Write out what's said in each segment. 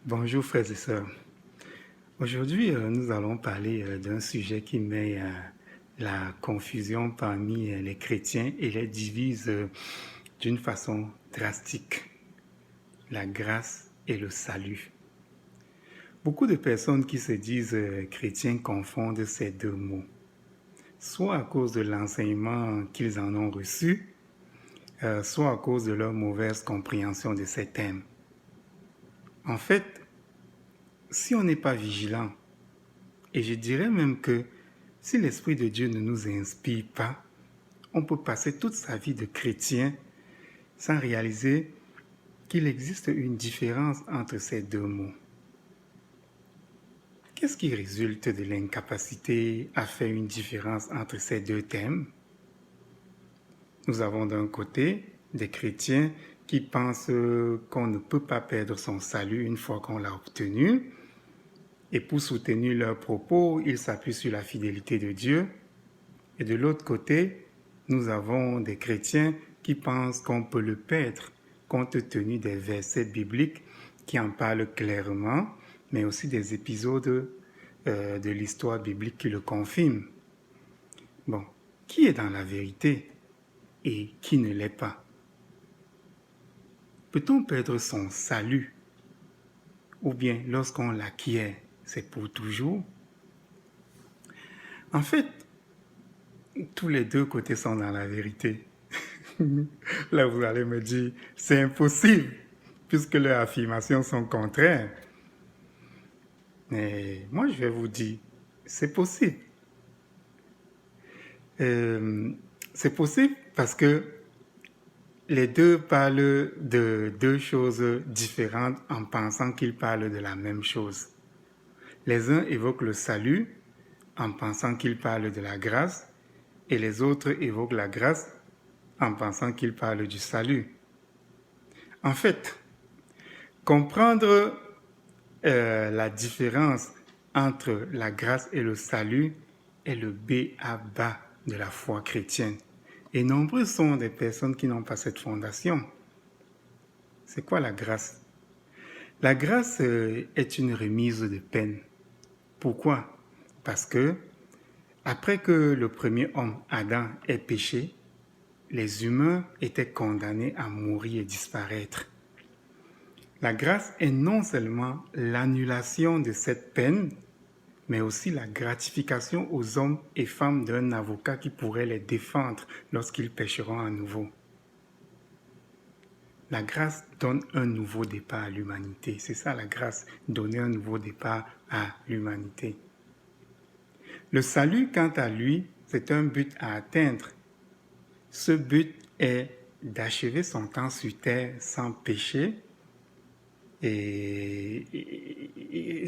Bonjour frères et sœurs. Aujourd'hui, nous allons parler d'un sujet qui met la confusion parmi les chrétiens et les divise d'une façon drastique. La grâce et le salut. Beaucoup de personnes qui se disent chrétiens confondent ces deux mots, soit à cause de l'enseignement qu'ils en ont reçu, soit à cause de leur mauvaise compréhension de ces thèmes. En fait, si on n'est pas vigilant, et je dirais même que si l'Esprit de Dieu ne nous inspire pas, on peut passer toute sa vie de chrétien sans réaliser qu'il existe une différence entre ces deux mots. Qu'est-ce qui résulte de l'incapacité à faire une différence entre ces deux thèmes? Nous avons d'un côté des chrétiens qui pensent qu'on ne peut pas perdre son salut une fois qu'on l'a obtenu. Et pour soutenir leurs propos, ils s'appuient sur la fidélité de Dieu. Et de l'autre côté, nous avons des chrétiens qui pensent qu'on peut le perdre compte tenu des versets bibliques qui en parlent clairement, mais aussi des épisodes de l'histoire biblique qui le confirment. Bon, qui est dans la vérité et qui ne l'est pas? Peut-on perdre son salut? Ou bien lorsqu'on l'acquiert, c'est pour toujours? En fait, tous les deux côtés sont dans la vérité. Là, vous allez me dire, c'est impossible, puisque leurs affirmations sont contraires. Mais moi, je vais vous dire, c'est possible. C'est possible parce que les deux parlent de deux choses différentes en pensant qu'ils parlent de la même chose. Les uns évoquent le salut en pensant qu'ils parlent de la grâce et les autres évoquent la grâce en pensant qu'ils parlent du salut. En fait, comprendre la différence entre la grâce et le salut est le b.a.-ba de la foi chrétienne. Et nombreux sont des personnes qui n'ont pas cette fondation. C'est quoi la grâce? La grâce est une remise de peine. Pourquoi? Parce que après que le premier homme, Adam, ait péché, les humains étaient condamnés à mourir et disparaître. La grâce est non seulement l'annulation de cette peine, mais aussi la gratification aux hommes et femmes d'un avocat qui pourrait les défendre lorsqu'ils pécheront à nouveau. La grâce donne un nouveau départ à l'humanité. C'est ça la grâce, donner un nouveau départ à l'humanité. Le salut, quant à lui, c'est un but à atteindre. Ce but est d'achever son temps sur terre sans péché et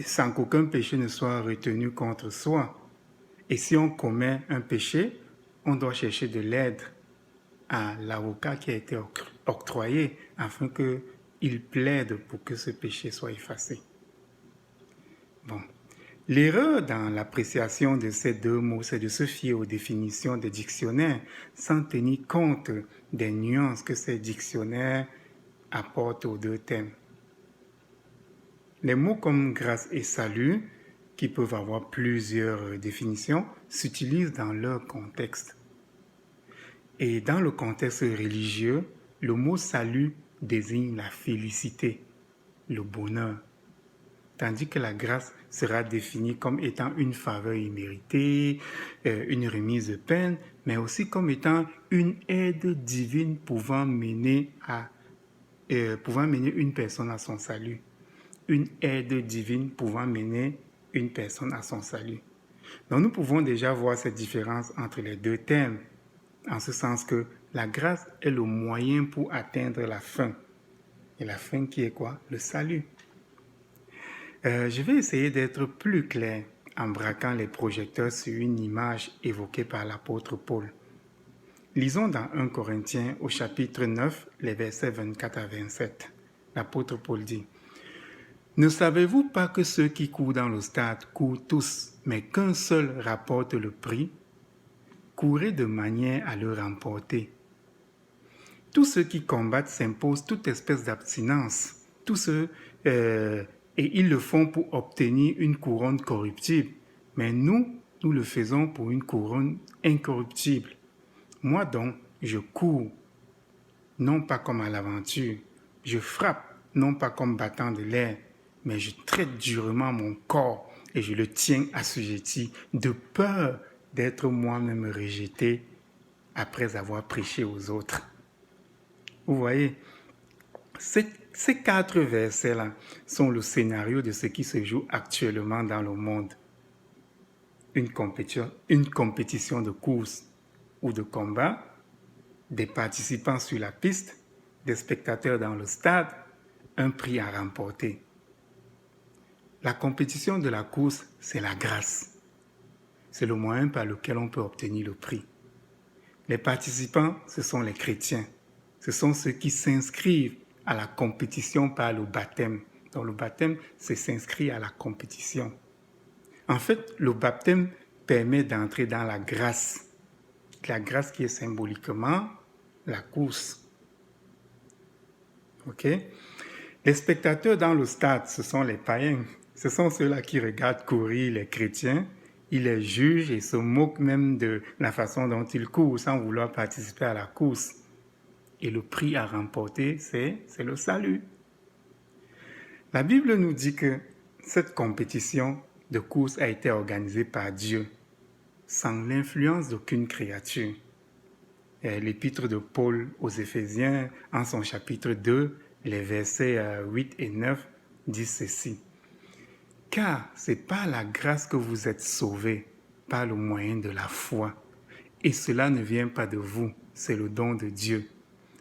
sans qu'aucun péché ne soit retenu contre soi. Et si on commet un péché, on doit chercher de l'aide à l'avocat qui a été octroyé afin qu'il plaide pour que ce péché soit effacé. Bon. L'erreur dans l'appréciation de ces deux mots, c'est de se fier aux définitions des dictionnaires sans tenir compte des nuances que ces dictionnaires apportent aux deux thèmes. Les mots comme grâce et salut, qui peuvent avoir plusieurs définitions, s'utilisent dans leur contexte. Et dans le contexte religieux, le mot salut désigne la félicité, le bonheur, tandis que la grâce sera définie comme étant une faveur imméritée, une remise de peine, mais aussi comme étant une aide divine pouvant mener une personne à son salut. Une aide divine pouvant mener une personne à son salut. Donc nous pouvons déjà voir cette différence entre les deux thèmes, en ce sens que la grâce est le moyen pour atteindre la fin. Et la fin qui est quoi? Le salut. Je vais essayer d'être plus clair en braquant les projecteurs sur une image évoquée par l'apôtre Paul. Lisons dans 1 Corinthiens au chapitre 9, les versets 24 à 27. L'apôtre Paul dit: Ne savez-vous pas que ceux qui courent dans le stade courent tous, mais qu'un seul rapporte le prix? Courez de manière à le remporter. Tous ceux qui combattent s'imposent toute espèce d'abstinence, Et ils le font pour obtenir une couronne corruptible. Mais nous le faisons pour une couronne incorruptible. Moi donc, je cours, non pas comme à l'aventure. Je frappe, non pas comme battant de l'air, mais je traite durement mon corps et je le tiens assujetti, de peur d'être moi-même rejeté après avoir prêché aux autres. Vous voyez, ces 4 versets-là sont le scénario de ce qui se joue actuellement dans le monde. Une compétition de course ou de combat, des participants sur la piste, des spectateurs dans le stade, un prix à remporter. La compétition de la course, c'est la grâce. C'est le moyen par lequel on peut obtenir le prix. Les participants, ce sont les chrétiens. Ce sont ceux qui s'inscrivent à la compétition par le baptême. Donc le baptême, c'est s'inscrire à la compétition. En fait, le baptême permet d'entrer dans la grâce qui est symboliquement la course. Ok? Les spectateurs dans le stade, ce sont les païens. Ce sont ceux-là qui regardent courir les chrétiens. Ils les jugent et se moquent même de la façon dont ils courent sans vouloir participer à la course. Et le prix à remporter, c'est le salut. La Bible nous dit que cette compétition de course a été organisée par Dieu, sans l'influence d'aucune créature. Et l'épître de Paul aux Éphésiens, en son chapitre 2, les versets 8 et 9, disent ceci. « Car c'est par la grâce que vous êtes sauvés, par le moyen de la foi. Et cela ne vient pas de vous, c'est le don de Dieu.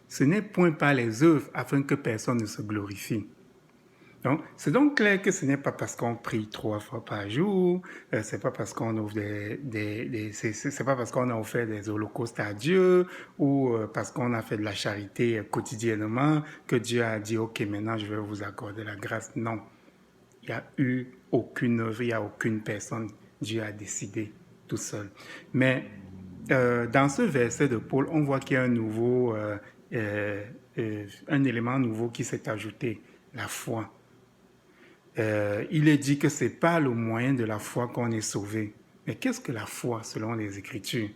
Ce n'est point par les œuvres afin que personne ne se glorifie. » Donc, c'est donc clair que ce n'est pas parce qu'on prie 3 fois par jour, c'est pas parce qu'on offre c'est pas parce qu'on a offert des holocaustes à Dieu ou parce qu'on a fait de la charité quotidiennement que Dieu a dit ok, maintenant je vais vous accorder la grâce. Non, il n'y a eu aucune œuvre, il n'y a aucune personne. Dieu a décidé tout seul. Mais dans ce verset de Paul, on voit qu'il y a un élément nouveau qui s'est ajouté, la foi. Il est dit que ce n'est pas le moyen de la foi qu'on est sauvé. Mais qu'est-ce que la foi selon les Écritures?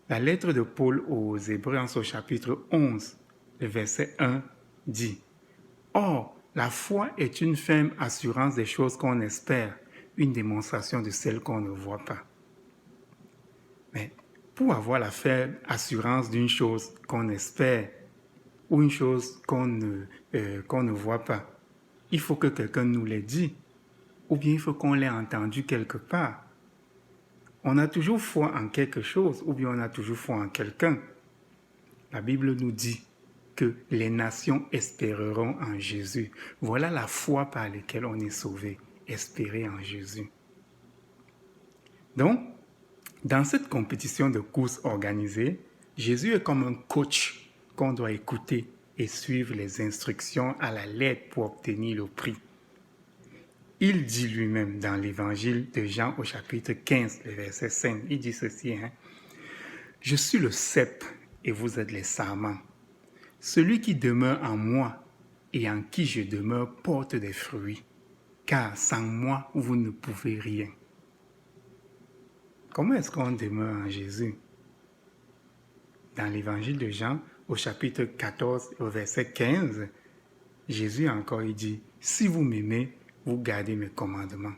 La lettre de Paul aux Hébreux en son chapitre 11, le verset 1 dit « Or, la foi est une ferme assurance des choses qu'on espère, une démonstration de celles qu'on ne voit pas. » Mais pour avoir la ferme assurance d'une chose qu'on espère ou une chose qu'on ne voit pas, il faut que quelqu'un nous l'ait dit, ou bien il faut qu'on l'ait entendu quelque part. On a toujours foi en quelque chose, ou bien on a toujours foi en quelqu'un. La Bible nous dit que les nations espéreront en Jésus. Voilà la foi par laquelle on est sauvé, espérer en Jésus. Donc, dans cette compétition de course organisée, Jésus est comme un coach qu'on doit écouter et suivre les instructions à la lettre pour obtenir le prix. Il dit lui-même dans l'évangile de Jean au chapitre 15, le verset 5, il dit ceci, « Je suis le cep et vous êtes les sarments. Celui qui demeure en moi et en qui je demeure porte des fruits, car sans moi, vous ne pouvez rien. » Comment est-ce qu'on demeure en Jésus? Dans l'évangile de Jean, au chapitre 14, au verset 15, Jésus encore il dit, « Si vous m'aimez, vous gardez mes commandements. »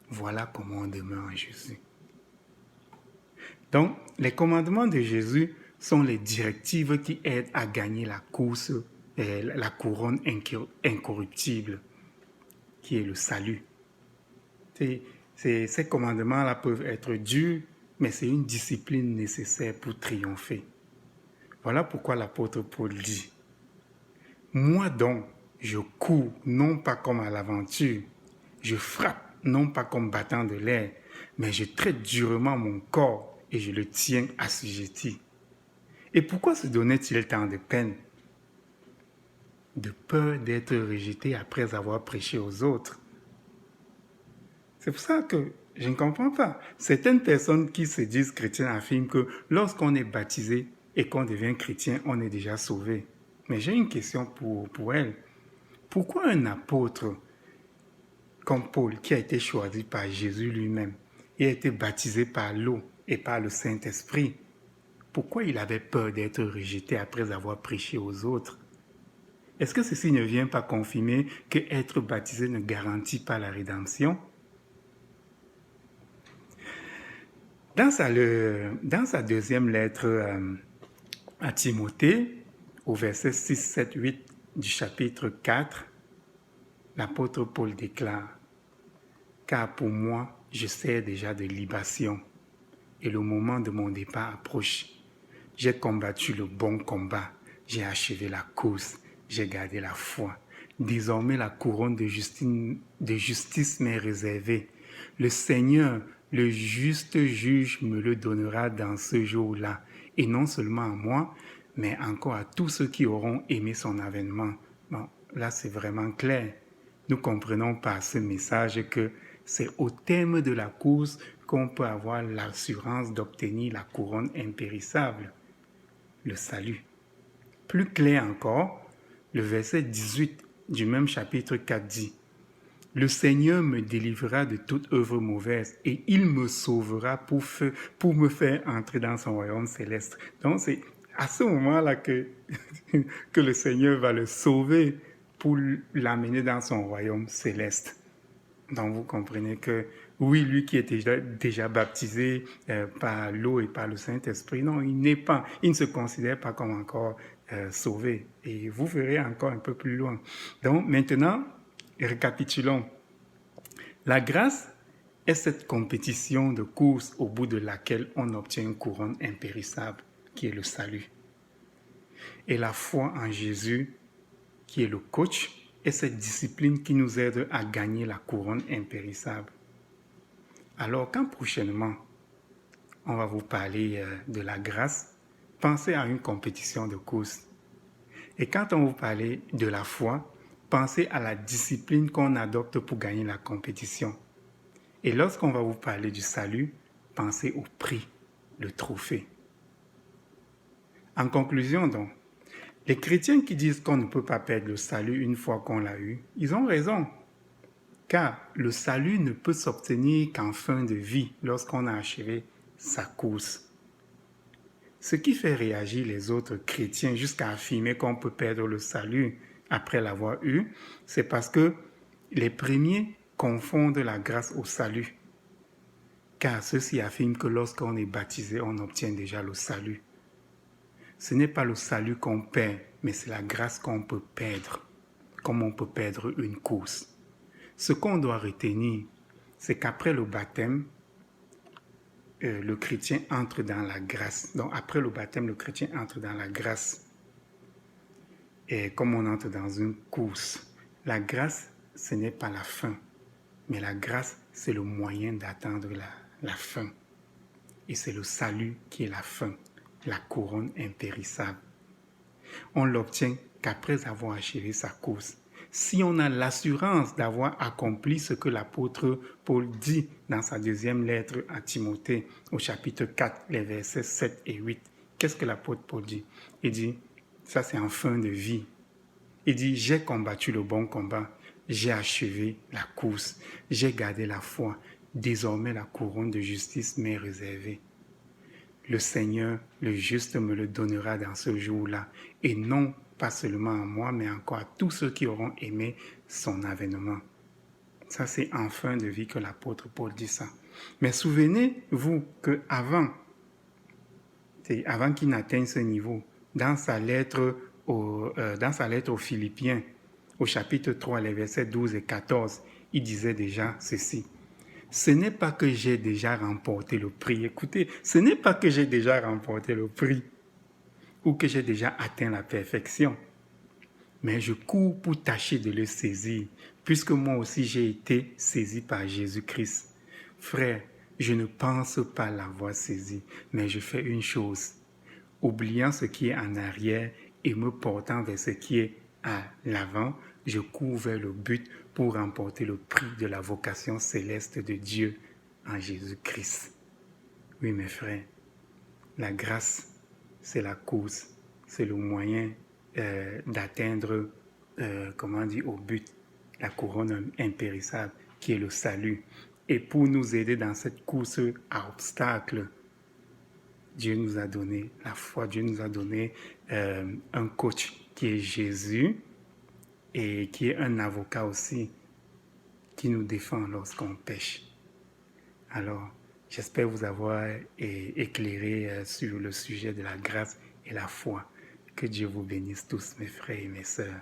Voilà comment on demeure en Jésus. Donc, les commandements de Jésus sont les directives qui aident à gagner la course, la couronne incorruptible, qui est le salut. Ces commandements-là peuvent être durs, mais c'est une discipline nécessaire pour triompher. Voilà pourquoi l'apôtre Paul dit, « Moi donc, je cours non pas comme à l'aventure, je frappe non pas comme battant de l'air, mais je traite durement mon corps et je le tiens assujetti. » Et pourquoi se donnait-il tant de peine? De peur d'être rejeté après avoir prêché aux autres. C'est pour ça que je ne comprends pas. Certaines personnes qui se disent chrétiennes affirment que lorsqu'on est baptisé et qu'on devient chrétien, on est déjà sauvé. Mais j'ai une question pour elles. Pourquoi un apôtre comme Paul, qui a été choisi par Jésus lui-même et a été baptisé par l'eau et par le Saint-Esprit, pourquoi il avait peur d'être rejeté après avoir prêché aux autres? Est-ce que ceci ne vient pas confirmer que être baptisé ne garantit pas la rédemption? Dans sa deuxième lettre à Timothée, au verset 6, 7, 8 du chapitre 4, l'apôtre Paul déclare « Car pour moi, je sers déjà de libation, et le moment de mon départ approche. J'ai combattu le bon combat, j'ai achevé la course, j'ai gardé la foi. Désormais, la couronne de justice m'est réservée. Le Seigneur, le juste juge, me le donnera dans ce jour-là, et non seulement à moi, mais encore à tous ceux qui auront aimé son avènement. » Bon, là, c'est vraiment clair. Nous comprenons par ce message que c'est au terme de la course qu'on peut avoir l'assurance d'obtenir la couronne impérissable, le salut. Plus clair encore, le verset 18 du même chapitre 4 dit « Le Seigneur me délivrera de toute œuvre mauvaise et il me sauvera pour me faire entrer dans son royaume céleste. » Donc c'est à ce moment-là que le Seigneur va le sauver pour l'amener dans son royaume céleste. Donc vous comprenez que oui, lui qui est déjà baptisé par l'eau et par le Saint-Esprit, non, il ne se considère pas comme encore sauvé. Et vous verrez encore un peu plus loin. Donc maintenant, récapitulons. La grâce est cette compétition de course au bout de laquelle on obtient une couronne impérissable, qui est le salut. Et la foi en Jésus, qui est le coach, est cette discipline qui nous aide à gagner la couronne impérissable. Alors, quand prochainement, on va vous parler de la grâce, pensez à une compétition de course. Et quand on vous parle de la foi, pensez à la discipline qu'on adopte pour gagner la compétition. Et lorsqu'on va vous parler du salut, pensez au prix, le trophée. En conclusion donc, les chrétiens qui disent qu'on ne peut pas perdre le salut une fois qu'on l'a eu, ils ont raison. Car le salut ne peut s'obtenir qu'en fin de vie, lorsqu'on a achevé sa course. Ce qui fait réagir les autres chrétiens jusqu'à affirmer qu'on peut perdre le salut après l'avoir eu, c'est parce que les premiers confondent la grâce au salut. Car ceux-ci affirment que lorsqu'on est baptisé, on obtient déjà le salut. Ce n'est pas le salut qu'on perd, mais c'est la grâce qu'on peut perdre, comme on peut perdre une course. Ce qu'on doit retenir, c'est qu'après le baptême, le chrétien entre dans la grâce. Donc après le baptême, le chrétien entre dans la grâce. Et comme on entre dans une course, la grâce, ce n'est pas la fin, mais la grâce, c'est le moyen d'atteindre la fin. Et c'est le salut qui est la fin, la couronne impérissable. On l'obtient qu'après avoir achevé sa course. Si on a l'assurance d'avoir accompli ce que l'apôtre Paul dit dans sa deuxième lettre à Timothée, au chapitre 4, les versets 7 et 8, qu'est-ce que l'apôtre Paul dit? Il dit, ça c'est en fin de vie. Il dit, j'ai combattu le bon combat, j'ai achevé la course, j'ai gardé la foi, désormais la couronne de justice m'est réservée. Le Seigneur, le juste, me le donnera dans ce jour-là, et non pas seulement à moi, mais encore à tous ceux qui auront aimé son avènement. Ça, c'est en fin de vie que l'apôtre Paul dit ça. Mais souvenez-vous qu'avant qu'il n'atteigne ce niveau, dans sa lettre aux Philippiens, au chapitre 3, les versets 12 et 14, il disait déjà ceci. Ce n'est pas que j'ai déjà remporté le prix. Écoutez, ce n'est pas que j'ai déjà remporté le prix ou que j'ai déjà atteint la perfection. Mais je cours pour tâcher de le saisir, puisque moi aussi j'ai été saisi par Jésus-Christ. Frère, je ne pense pas l'avoir saisi, mais je fais une chose. Oubliant ce qui est en arrière et me portant vers ce qui est à l'avant, je cours vers le but pour remporter le prix de la vocation céleste de Dieu en Jésus-Christ. Oui, mes frères, la grâce, c'est la cause, c'est le moyen d'atteindre au but, la couronne impérissable, qui est le salut. Et pour nous aider dans cette course à obstacles, Dieu nous a donné la foi, Dieu nous a donné un coach qui est Jésus et qui est un avocat aussi, qui nous défend lorsqu'on pêche. Alors, j'espère vous avoir éclairé sur le sujet de la grâce et la foi. Que Dieu vous bénisse tous, mes frères et mes sœurs.